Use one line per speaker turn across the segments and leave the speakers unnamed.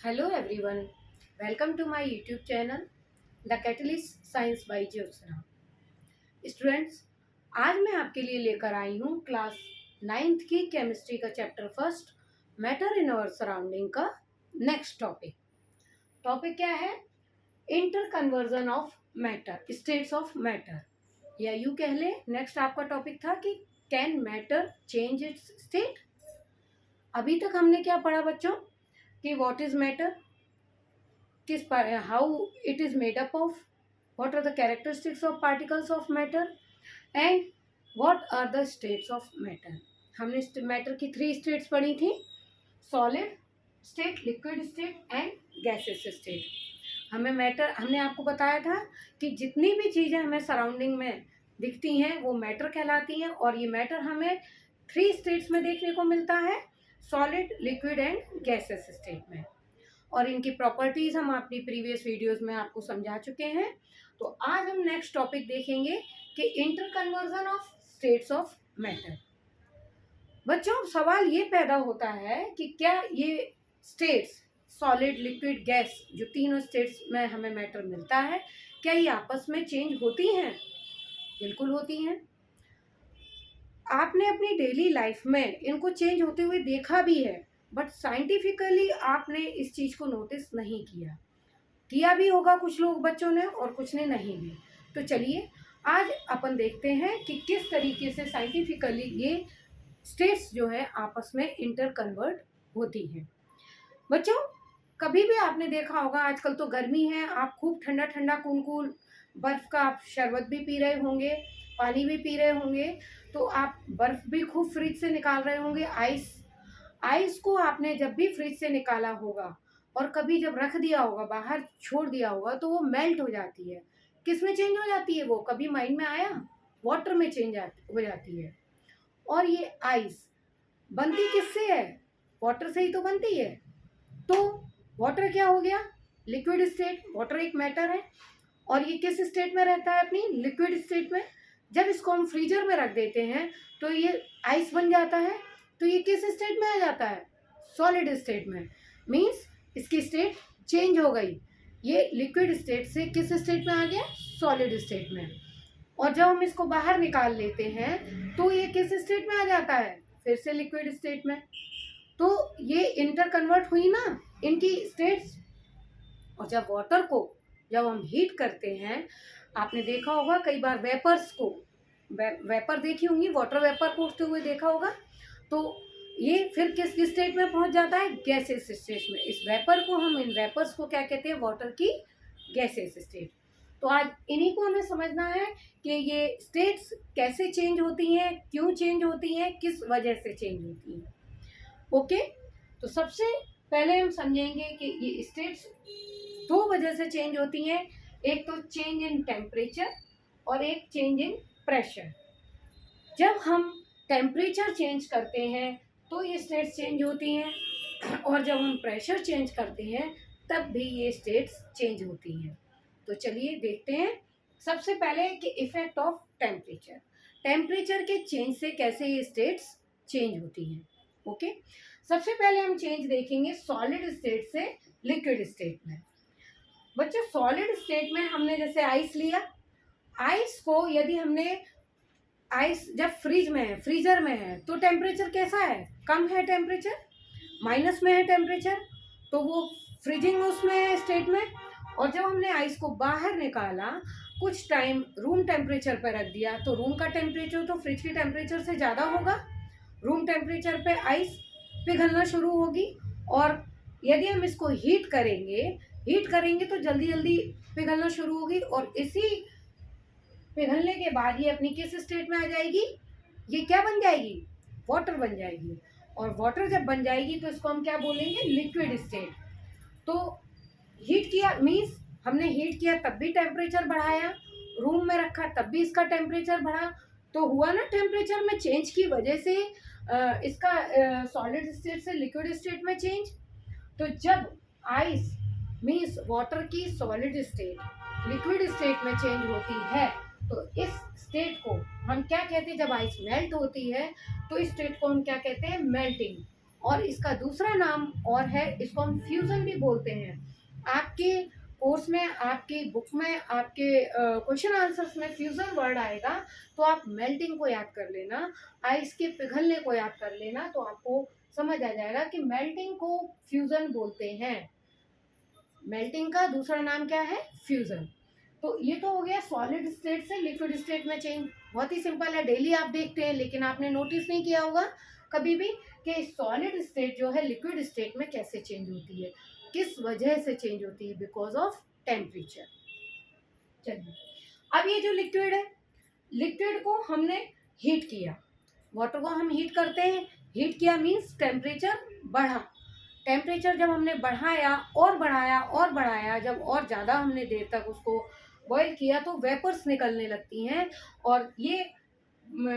Hello everyone, welcome to my YouTube channel The Catalyst Science by Jyotsna. Students, आज मैं आपके लिए लेकर आई हूँ क्लास 9th की केमिस्ट्री का chapter first matter in our surrounding का नेक्स्ट टॉपिक। टॉपिक क्या है? Inter conversion of matter, states of matter, या यूँ कह ले नेक्स्ट आपका टॉपिक था कि can matter change its state. अभी तक हमने क्या पढ़ा बच्चों कि व्हाट इज मैटर, किस how it is made up of, what are the characteristics of particles of matter and what are the states of matter. हमने मैटर की 3 स्टेट्स पढ़ी थी, solid state, liquid state and gases state. हमने आपको बताया था कि जितनी भी चीज़ें हमें सराउंडिंग में दिखती हैं वो मैटर कहलाती हैं, और ये मैटर हमें 3 स्टेट्स में देखने को मिलता है, solid, liquid and gases state में। और इनकी प्रॉपर्टीज हम अपनी प्रीवियस वीडियोस में आपको समझा चुके हैं। तो आज हम नेक्स्ट टॉपिक देखेंगे कि inter conversion of states of matter. बच्चों, सवाल ये पैदा होता है कि क्या ये स्टेट्स सॉलिड, लिक्विड, गैस, जो तीनों स्टेट्स में हमें मैटर मिलता है, क्या ये आपस में चेंज होती हैं? बिल्कुल होती हैं। आपने अपनी डेली लाइफ में इनको चेंज होते हुए देखा भी है, बट साइंटिफिकली आपने इस चीज़ को नोटिस नहीं किया भी होगा कुछ लोग, बच्चों ने, और कुछ ने नहीं भी। तो चलिए आज अपन देखते हैं कि किस तरीके से साइंटिफिकली ये स्टेट्स जो है आपस में इंटर कन्वर्ट होती हैं। बच्चों, कभी भी आपने देखा होगा, आजकल तो गर्मी है, आप खूब ठंडा ठंडा कूल बर्फ़ का आप शरबत भी पी रहे होंगे, पानी भी पी रहे होंगे, तो आप बर्फ़ भी खूब फ्रिज से निकाल रहे होंगे। आइस को आपने जब भी फ्रिज से निकाला होगा और कभी जब रख दिया होगा, बाहर छोड़ दिया होगा, तो वो मेल्ट हो जाती है। किस में चेंज हो जाती है वो? कभी माइंड में आया? वाटर में चेंज हो जाती है। और ये आइस बनती किससे है? वाटर से ही तो बनती है। तो वाटर क्या हो गया? Liquid state. वाटर एक मैटर है और ये किस स्टेट में रहता है? अपनी लिक्विड स्टेट में। जब इसको हम फ्रीजर में रख देते हैं तो ये आइस बन जाता है, तो ये किस स्टेट में आ जाता है? सॉलिड स्टेट में। मीन्स इसकी स्टेट चेंज हो गई, ये लिक्विड स्टेट से किस स्टेट में आ गया? सॉलिड स्टेट में। और जब हम इसको बाहर निकाल लेते हैं तो ये किस स्टेट में आ जाता है? फिर से लिक्विड स्टेट में। तो ये इंटर कन्वर्ट हुई ना इनकी स्टेट्स। और जब वाटर को जब हम हीट करते हैं, आपने देखा होगा कई बार वेपर्स को, वेपर देखी होंगी, वाटर वेपर को उठते हुए देखा होगा, तो ये फिर किस स्टेट में पहुंच जाता है? गैसेस स्टेट में। इस वेपर को हम, इन वेपर्स को क्या कहते हैं? वाटर की गैसेस स्टेट। तो आज इन्हीं को हमें समझना है कि ये स्टेट्स कैसे चेंज होती हैं, क्यों चेंज होती हैं, किस वजह से चेंज होती हैं। ओके, तो सबसे पहले हम समझेंगे कि ये स्टेट्स 2 वजह से चेंज होती हैं। एक तो चेंज इन टेम्परेचर और एक चेंज इन प्रेशर। जब हम टेम्परेचर चेंज करते हैं तो ये स्टेट्स चेंज होती हैं, और जब हम प्रेशर चेंज करते हैं तब भी ये स्टेट्स चेंज होती हैं। तो चलिए देखते हैं सबसे पहले कि इफेक्ट ऑफ टेम्परेचर। टेम्परेचर के चेंज से कैसे ये स्टेट्स चेंज होती हैं। ओके, सबसे पहले हम चेंज देखेंगे सॉलिड स्टेट से लिक्विड स्टेट में। बच्चों, सॉलिड स्टेट में हमने जैसे आइस लिया, आइस को यदि हमने, आइस जब फ्रिज में है, फ्रीजर में है, तो टेम्परेचर कैसा है? कम है टेम्परेचर, माइनस में है टेम्परेचर, तो वो फ्रीजिंग उसमें है स्टेट में। और जब हमने आइस को बाहर निकाला, कुछ टाइम रूम टेम्परेचर पर रख दिया, तो रूम का टेम्परेचर तो फ्रिज के टेम्परेचर से ज़्यादा होगा। रूम टेम्परेचर पे आइस पिघलना शुरू होगी, और यदि हम इसको हीट करेंगे तो जल्दी जल्दी पिघलना शुरू होगी, और इसी पिघलने के बाद ये अपनी किस स्टेट में आ जाएगी? ये क्या बन जाएगी? वाटर बन जाएगी। और वाटर जब बन जाएगी तो इसको हम क्या बोलेंगे? Liquid state. तो हीट किया मीन्स हमने हीट किया तब भी टेम्परेचर बढ़ाया, रूम में रखा तब भी इसका टेम्परेचर बढ़ा, तो हुआ ना टेम्परेचर में चेंज की वजह से इसका सॉलिड स्टेट से लिक्विड स्टेट में चेंज। तो जब आइस मीन्स वाटर की सॉलिड स्टेट लिक्विड स्टेट में चेंज होती है, तो इस स्टेट को हम क्या कहते हैं? जब आइस मेल्ट होती है तो इस स्टेट को हम क्या कहते हैं? मेल्टिंग। और इसका दूसरा नाम और है, इसको हम फ्यूजन भी बोलते हैं। आपके कोर्स में, आपकी बुक में, आपके क्वेश्चन आंसर्स में फ्यूजन वर्ड आएगा तो आप मेल्टिंग को याद कर लेना, आइस के पिघलने को याद कर लेना, तो आपको समझ आ जाएगा कि मेल्टिंग को फ्यूजन बोलते हैं। मेल्टिंग का दूसरा नाम क्या है? फ्यूजन। तो ये तो हो गया सॉलिड स्टेट से लिक्विड स्टेट में चेंज। बहुत ही सिंपल है, डेली आप देखते हैं, लेकिन आपने नोटिस नहीं किया होगा कभी भी कि सॉलिड स्टेट जो है लिक्विड स्टेट में कैसे चेंज होती है, किस वजह से चेंज होती है, बिकॉज ऑफ टेम्परेचर। चलिए, अब ये जो लिक्विड है, लिक्विड को हमने हीट किया, वाटर को हम हीट करते हैं, हीट किया मीन्स टेम्परेचर बढ़ा। टेम्परेचर जब हमने बढ़ाया और बढ़ाया और बढ़ाया, जब और ज़्यादा हमने देर तक उसको बॉईल किया तो वेपर्स निकलने लगती हैं, और ये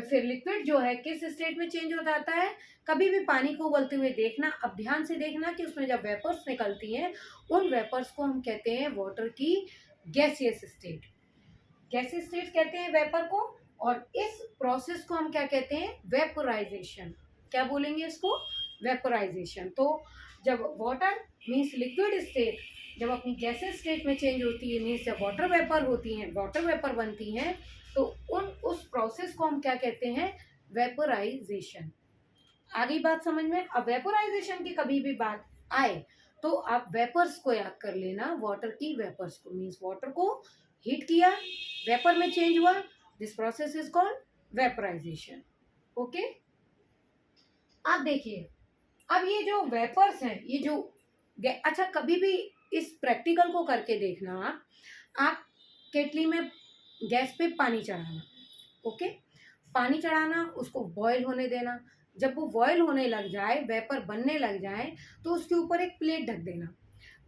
फिर लिक्विड जो है किस स्टेट में चेंज हो जाता है। कभी भी पानी को उबलते हुए देखना, अब ध्यान से देखना कि उसमें जब वेपर्स निकलती हैं, उन वेपर्स को हम कहते हैं वाटर की गैसियस स्टेट। गैसियस स्टेट कहते हैं वेपर को, और इस प्रोसेस को हम क्या कहते हैं? वेपोराइजेशन। क्या बोलेंगे इसको? वेपोराइजेशन। तो जब वाटर मीन्स लिक्विड स्टेट जब अपनी गैसेस स्टेट में चेंज होती है, मीन्स जब वाटर वेपर होती हैं, वाटर वेपर बनती हैं, तो उस प्रोसेस को हम क्या कहते हैं? वेपोराइजेशन। आ गई बात समझ में? अब वेपोराइजेशन की कभी भी बात आए तो आप वेपर्स को याद कर लेना, वाटर की वेपर्स को, मीन्स वाटर को हीट किया, वेपर में चेंज हुआ, this process is called vaporisation. Okay, अब देखिए, अब ये जो वेपर्स हैं, ये जो अच्छा, कभी भी इस प्रैक्टिकल को करके देखना, आप केटली में गैस पे पानी चढ़ाना, ओके, पानी चढ़ाना, उसको बॉयल होने देना। जब वो बॉयल होने लग जाए, वेपर बनने लग जाए, तो उसके ऊपर एक प्लेट ढक देना।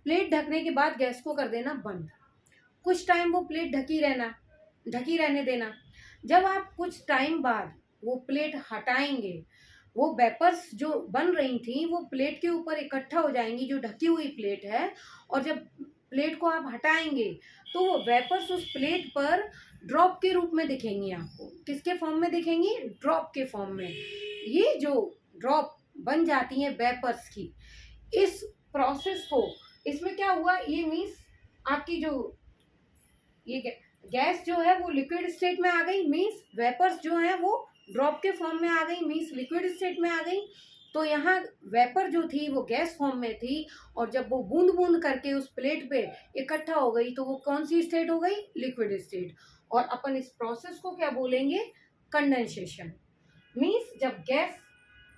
प्लेट ढकने के बाद गैस को कर देना बंद। कुछ टाइम वो प्लेट ढकी रहने देना। जब आप कुछ टाइम बाद वो प्लेट हटाएंगे, वो वेपर्स जो बन रही थी वो प्लेट के ऊपर इकट्ठा हो जाएंगी, जो ढकी हुई प्लेट है, और जब प्लेट को आप हटाएंगे तो वो वेपर्स उस प्लेट पर ड्रॉप के रूप में दिखेंगी आपको। किसके फॉर्म में दिखेंगी? ड्रॉप के फॉर्म में। ये जो ड्रॉप बन जाती हैं वेपर्स की, इस प्रोसेस को, इसमें क्या हुआ, ये मीन्स आपकी जो ये गैस जो है वो लिक्विड स्टेट में आ गई, मीन्स वेपर्स जो है वो ड्रॉप के फॉर्म में आ गई, मीन्स लिक्विड स्टेट में आ गई। तो यहाँ वेपर जो थी वो गैस फॉर्म में थी, और जब वो बूंद बूंद करके उस प्लेट पे इकट्ठा हो गई तो वो कौन सी स्टेट हो गई? Liquid state. और अपन इस प्रोसेस को क्या बोलेंगे? कंडेंसेशन। मीन्स जब गैस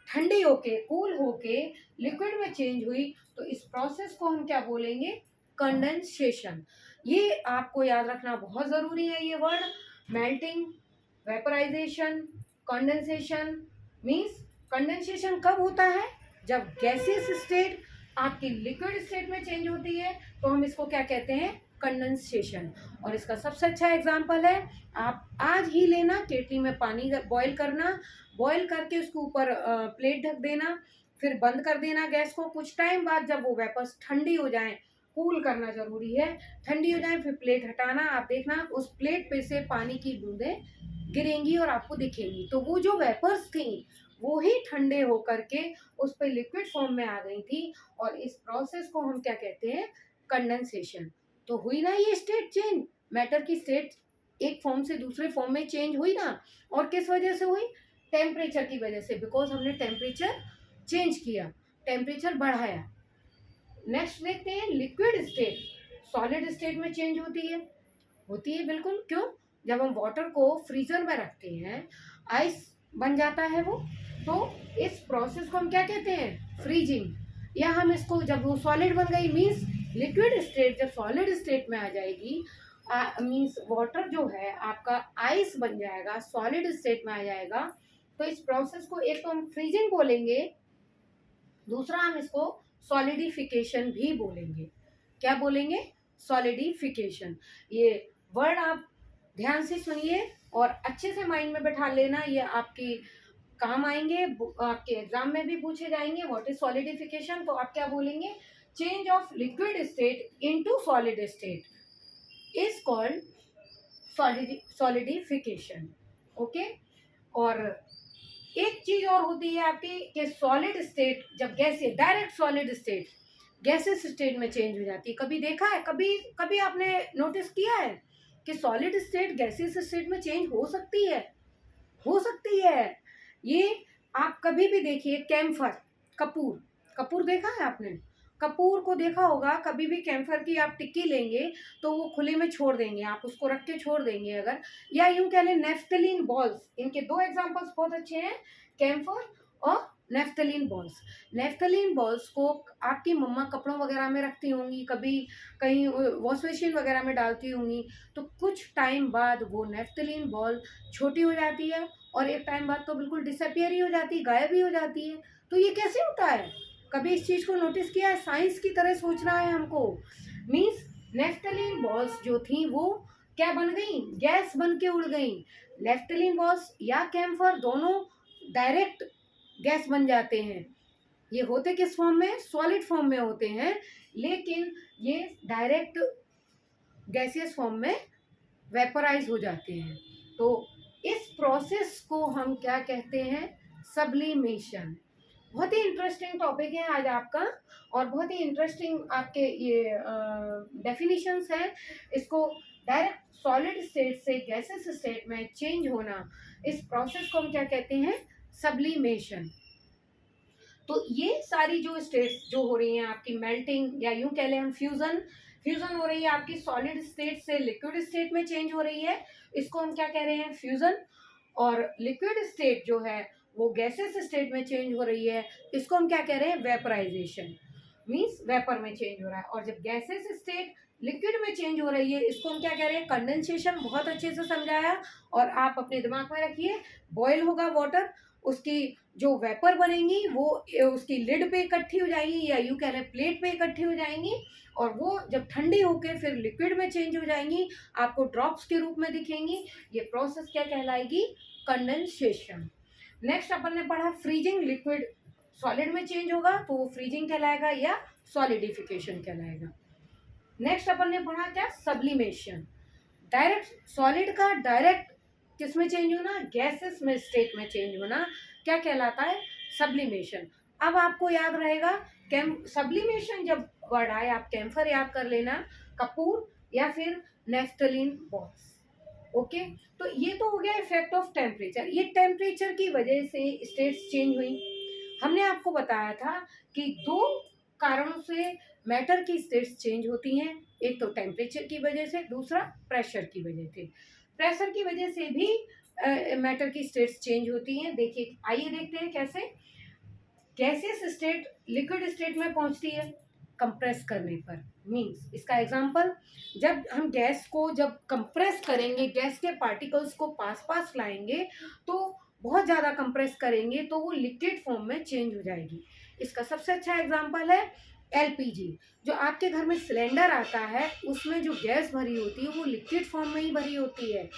ठंडी होके, कूल होके लिक्विड में चेंज हुई, तो इस प्रोसेस को हम क्या बोलेंगे? कंडेंसेशन। ये आपको याद रखना बहुत ज़रूरी है, ये word. Melting, vaporization, condensation. Means condensation कब होता है? जब गैसियस स्टेट आपकी लिक्विड स्टेट में चेंज होती है, तो हम इसको क्या कहते हैं? कंडेंसेशन। और इसका सबसे अच्छा एग्जांपल है, आप आज ही लेना, केटली में पानी बॉईल करना, बॉईल करके उसके ऊपर प्लेट ढक देना, फिर बंद कर देना गैस को। कुछ टाइम बाद जब वो वेपर्स ठंडी हो जाएं, कूल करना ज़रूरी है, ठंडी हो जाए, फिर प्लेट हटाना। आप देखना उस प्लेट पे से पानी की बूंदें गिरेंगी और आपको दिखेंगी, तो वो जो वेपर्स थी वो ही ठंडे होकर के उस पर लिक्विड फॉर्म में आ गई थी, और इस प्रोसेस को हम क्या कहते हैं? कंडेंसेशन। तो हुई ना ये स्टेट चेंज, मैटर की स्टेट एक फॉर्म से दूसरे फॉर्म में चेंज हुई ना। और किस वजह से हुई? टेम्परेचर की वजह से, बिकॉज हमने टेम्परेचर चेंज किया, टेम्परेचर बढ़ाया। नेक्स्ट देखते हैं लिक्विड स्टेट। सॉलिड स्टेट में चेंज होती है बिल्कुल। क्यों? जब हम वाटर को फ्रीजर में रखते हैं, आइस बन जाता है वो, तो इस प्रोसेस को हम क्या कहते हैं? फ्रीजिंग। या हम इसको, जब वो सॉलिड बन गई, मीन्स लिक्विड स्टेट जब सॉलिड स्टेट में आ जाएगी, मीन्स वाटर जो है आपका आइस बन जाएगा, सॉलिड स्टेट में आ जाएगा, तो इस प्रोसेस को एक तो हम फ्रीजिंग बोलेंगे, दूसरा हम इसको सॉलिडिफिकेशन भी बोलेंगे। क्या बोलेंगे? सॉलिडिफिकेशन। ये वर्ड आप ध्यान से सुनिए और अच्छे से माइंड में बैठा लेना, ये आपकी काम आएंगे, आपके एग्जाम में भी पूछे जाएंगे। What is solidification? तो आप क्या बोलेंगे? Change of liquid state into solid state is called solidification. Okay, और एक चीज और होती है आपकी कि सॉलिड स्टेट जब gases direct solid state gases state में चेंज हो जाती है। कभी देखा है, कभी कभी आपने नोटिस किया है कि सॉलिड स्टेट गैसेस स्टेट में चेंज हो सकती है? हो सकती है। ये आप कभी भी देखिए, कैम्फर, कपूर, कपूर देखा है आपने? कपूर को देखा होगा, कभी भी कैम्फर की आप टिक्की लेंगे तो वो खुले में छोड़ देंगे, आप उसको रख के छोड़ देंगे अगर, या यूं कह लें नेफ्थलीन बॉल्स, इनके दो एग्जांपल्स बहुत अच्छे हैं, कैम्फर और नेफ्थलीन बॉल्स। नेफ्थलीन बॉल्स को आपकी मम्मा कपड़ों वगैरह में रखती होंगी, कभी कहीं वॉश मशीन वगैरह में डालती होंगी, तो कुछ टाइम बाद वो नेफ्थलीन बॉल छोटी हो जाती है और एक टाइम बाद तो बिल्कुल डिसअपियर ही हो जाती है, गायब ही हो जाती है। तो ये कैसे होता है? कभी इस चीज को नोटिस किया है? साइंस की तरह सोचना है हमको। मीन्स नेफ्थलीन बॉल्स जो थी वो क्या बन गई? गैस बन के उड़ गई। नेफ्थलीन बॉल्स या कैम्फर दोनों डायरेक्ट गैस बन जाते हैं। ये होते किस फॉर्म में? सॉलिड फॉर्म में होते हैं, लेकिन ये डायरेक्ट गैसियस फॉर्म में वेपराइज हो जाते हैं। तो इस प्रोसेस को हम क्या कहते हैं? सब्लिमेशन। बहुत ही इंटरेस्टिंग टॉपिक है आज आपका, और बहुत ही इंटरेस्टिंग आपके ये डेफिनेशंस हैं। इसको डायरेक्ट सॉलिड स्टेट से गैसेस स्टेट में चेंज होना, इस प्रोसेस को हम क्या कहते हैं? सब्लिमेशन। तो ये सारी जो स्टेट्स जो हो रही हैं आपकी, मेल्टिंग या यूं कह लें हम फ्यूजन, फ्यूजन हो रही है आपकी सॉलिड स्टेट से लिक्विड स्टेट में चेंज हो रही है, इसको हम क्या कह रहे हैं? फ्यूजन। और लिक्विड स्टेट जो है वो गैसेस स्टेट में चेंज हो रही है, इसको हम क्या कह रहे हैं? वेपराइजेशन। मीन्स वेपर में चेंज हो रहा है। और जब गैसेस स्टेट लिक्विड में चेंज हो रही है, इसको हम क्या कह रहे हैं? कंडेंसेशन। बहुत अच्छे से समझाया, और आप अपने दिमाग में रखिए, बॉयल होगा वाटर, उसकी जो वेपर बनेंगी वो उसकी लिड पे इकट्ठी हो जाएंगी, या यूं कह रहे हैं प्लेट पे इकट्ठी हो जाएंगी, और वो जब ठंडी होकर फिर लिक्विड में चेंज हो जाएंगी, आपको ड्रॉप्स के रूप में दिखेंगी। ये प्रोसेस क्या कहलाएगी? कंडेंसेशन। नेक्स्ट अपन ने पढ़ा फ्रीजिंग, लिक्विड सॉलिड में चेंज होगा तो वो फ्रीजिंग कहलाएगा या सॉलिडिफिकेशन कहलाएगा। नेक्स्ट अपन ने पढ़ा क्या? सब्लिमेशन। डायरेक्ट सॉलिड का डायरेक्ट किस में चेंज होना? गैसेस में स्टेट में चेंज होना क्या कहलाता है? सब्लिमेशन। अब आपको याद रहेगा, सब्लिमेशन जब वर्ड आए आप कैम्फर याद कर लेना, कपूर या फिर नेफ्थलीन बॉल्स। ओके, तो ये तो हो गया इफेक्ट ऑफ टेम्परेचर। ये टेम्परेचर की वजह से स्टेट्स चेंज हुई। हमने आपको बताया था कि दो कारणों से मैटर की स्टेट्स चेंज होती हैं, एक तो टेम्परेचर की वजह से, दूसरा प्रेशर की वजह से। प्रेशर की वजह से भी मैटर की स्टेट्स चेंज होती हैं। देखिए, आइए देखते हैं कैसे। गैसियस स्टेट लिक्विड स्टेट में पहुंचती है कंप्रेस करने पर। मींस इसका एग्जांपल, जब हम गैस को जब कंप्रेस करेंगे, गैस के पार्टिकल्स को पास पास लाएंगे, तो बहुत ज़्यादा कंप्रेस करेंगे तो वो लिक्विड फॉर्म में चेंज हो जाएगी। इसका सबसे अच्छा एग्जांपल है एलपीजी। जो आपके घर में सिलेंडर आता है, उसमें जो गैस भरी होती है वो लिक्विड फॉर्म में ही भरी होती है।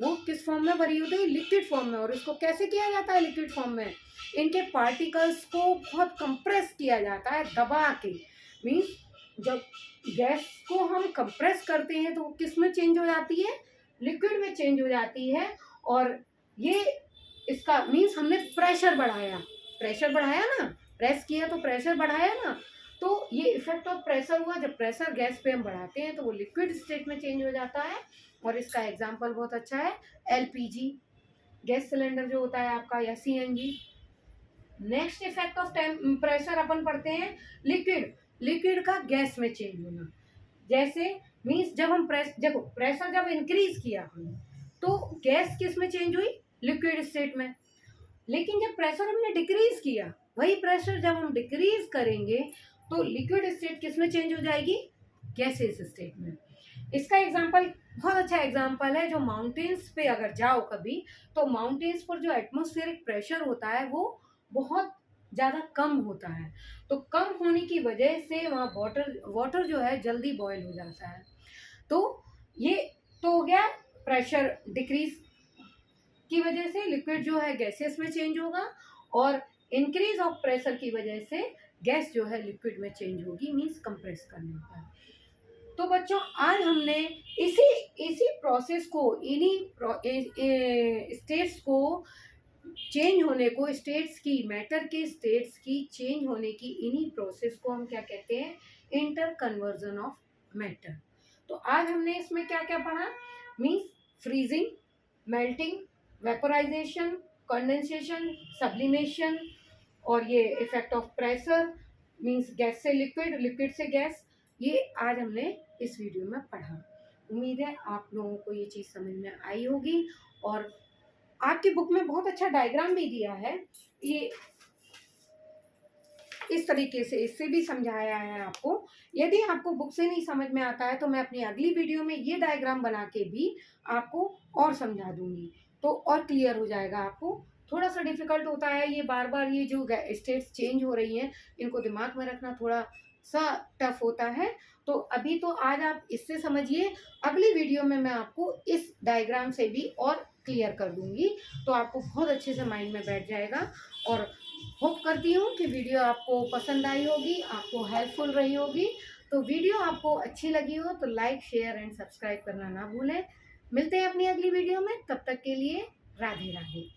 वो किस फॉर्म में भरी होती है? लिक्विड फॉर्म में। और इसको कैसे किया जाता है लिक्विड फॉर्म में? इनके पार्टिकल्स को बहुत कंप्रेस किया जाता है दबा के। मीन्स जब गैस को हम कंप्रेस करते हैं तो वो किस में चेंज हो जाती है? लिक्विड में चेंज हो जाती है। और ये इसका मीन्स हमने प्रेशर बढ़ाया, प्रेशर बढ़ाया ना, प्रेस किया तो प्रेशर बढ़ाया ना, तो ये इफेक्ट ऑफ प्रेशर हुआ। जब प्रेशर गैस पे हम बढ़ाते हैं तो वो लिक्विड स्टेट में चेंज हो जाता है। और इसका एग्जांपल बहुत अच्छा है एलपीजी, गैस सिलेंडर जो होता है आपका, या CNG. Next effect of pressure अपन पढ़ते हैं लिक्विड, लिक्विड का गैस में चेंज होना। जैसे मीन्स जब हम देखो, प्रेशर जब इंक्रीज किया हमने तो गैस किस में चेंज हुई? लिक्विड स्टेट में। लेकिन जब प्रेशर हमने डिक्रीज किया, वही प्रेशर जब हम डिक्रीज करेंगे तो लिक्विड स्टेट किस में चेंज हो जाएगी? गैसेस स्टेट में। इसका एग्जांपल बहुत अच्छा एग्जांपल है, जो माउंटेन्स पे अगर जाओ कभी, तो माउंटेन्स पर जो एटमॉस्फेरिक प्रेशर होता है वो बहुत ज़्यादा कम होता है। तो कम होने की वजह से वहाँ वाटर जो है जल्दी बॉयल हो जाता है। तो ये तो हो गया प्रेशर डिक्रीज की वजह से लिक्विड जो है गैसेस में चेंज होगा, और इंक्रीज ऑफ प्रेशर की वजह से गैस जो है लिक्विड में चेंज होगी, मीन्स कंप्रेस करने पर। तो बच्चों, आज हमने इसी इसी प्रोसेस को, इन्हीं स्टेट्स को चेंज होने को, स्टेट्स की, मैटर के स्टेट्स की चेंज होने की इन्हीं प्रोसेस को हम क्या कहते हैं, इंटर कन्वर्जन ऑफ मैटर। तो आज हमने इसमें क्या क्या पढ़ा, means freezing, melting, vaporisation, condensation, sublimation, और ये effect of pressure, means gas से लिक्विड, लिक्विड से गैस, ये आज हमने इस वीडियो में पढ़ा। उम्मीद है आप लोगों को ये चीज़ समझ में आई होगी। और आपकी बुक में बहुत अच्छा डायग्राम भी दिया है, ये इस तरीके से इससे भी समझाया है आपको। यदि आपको बुक से नहीं समझ में आता है तो मैं अपनी अगली वीडियो में ये डायग्राम बना के भी आपको और समझा दूंगी, तो और क्लियर हो जाएगा आपको। थोड़ा सा डिफिकल्ट होता है ये, बार बार ये जो स्टेट्स चेंज हो रही हैं इनको दिमाग में रखना थोड़ा सा टफ होता है। तो अभी तो आज आप इससे समझिए, अगली वीडियो में मैं आपको इस डायग्राम से भी और क्लियर कर दूंगी, तो आपको बहुत अच्छे से माइंड में बैठ जाएगा। और होप करती हूँ कि वीडियो आपको पसंद आई होगी, आपको हेल्पफुल रही होगी। तो वीडियो आपको अच्छी लगी हो तो लाइक, शेयर एंड सब्सक्राइब करना ना भूलें। मिलते हैं अपनी अगली वीडियो में, तब तक के लिए राधे राधे।